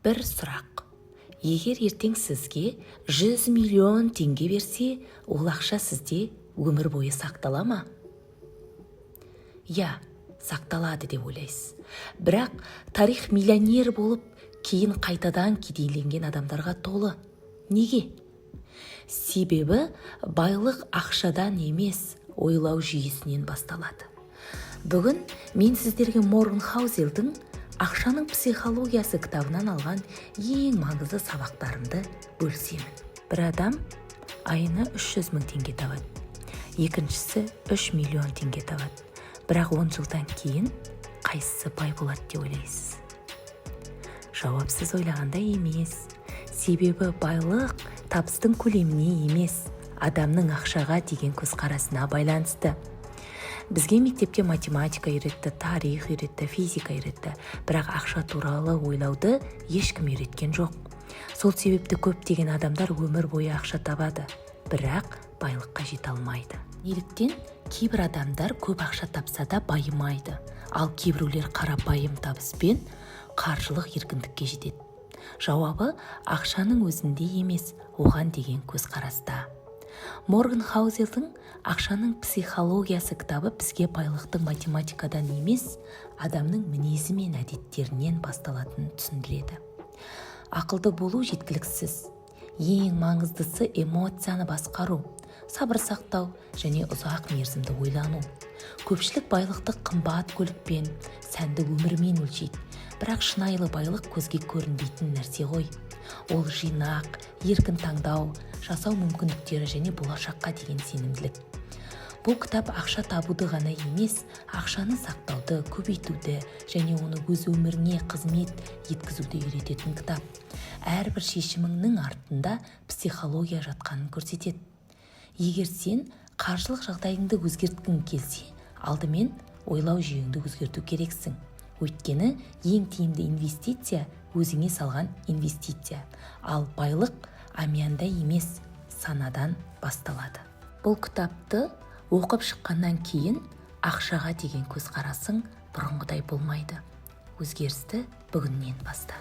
Бір сұрақ. Егер ертең сізге 100 миллион теңге берсе, ол ақша сізде өмір бойы сақтала ма? Я, сақталады деп ойлайсыз. Бірақ тарих миллионер болып, кейін қайтадан кедейленген адамдарға толы. Неге? Себебі байлық ақшадан емес, ойлау жүйесінен басталады. Бүгін мен сіздерге Морган Хаузелдің «Ақшаның психологиясы» кітабынан алған ең маңызды сабақтарымды бөлісемін. Бір адам айына 300 мың теңге табады. Екіншісі 3 миллион теңге табады. Бірақ 10 жылдан кейін қайсысы бай болады деп ойлайсыз? Жауап сіз ойлағандай емес. Себебі байлық табыстың көлеміне емес, адамның ақшаға деген көзқарасына байланысты. Бізге мектепте математика үйретті, тарих үйретті, физика үйретті, бірақ ақша туралы ойлауды ешкім үйреткен жоқ. Сол себепті көптеген адамдар өмір бойы ақша табады, бірақ байлыққа жете алмайды. Неліктен? Кейбір адамдар көп ақша тапса да байымайды, ал кейбіреулер қарапайым табыспен қаржылық еркіндікке жетеді. Жауабы ақшаның өзінде емес, оған деген көзқараста. Морган Хаузелдің «Ақшаның психологиясы» кітабы бізге байлықтың математикадан емес, адамның мінезі мен әдеттерінен басталатынын түсіндіреді. Ақылды болу жеткіліксіз. Ең маңыздысы эмоцияны басқару, сабыр сақтау және ұзақ мерзімді ойлану. Көпшілік байлықты қымбат көлікпен, сәнді өмірмен өлшейді. Бірақ шынайы байлық көзге көрінбейтін нәрсе ғой. Ол жинақ, еркін таңдау, жасау мүмкіндіктері және болашаққа деген сенімділік. Бұл кітап ақша табуды ғана емес, ақшаны сақтауды, көбейтуді және оны өз өміріңе қызмет еткізуді үйрететін кітап. Әрбір шешіміңнің артында психология жатқанын көрсетеді. Егер сен қаржылық жағдайыңды өзгерткің келсе, алдымен ойлау жүйеңді өзгерту керексің. Өйткені ең тиімді инвестиция өзіңе салған инвестиция, ал байлық амянда емес, санадан басталады. Бұл кітапты оқып шыққаннан кейін ақшаға деген көзқарасың бұрынғыдай болмайды. Өзгерісті бүгіннен баста.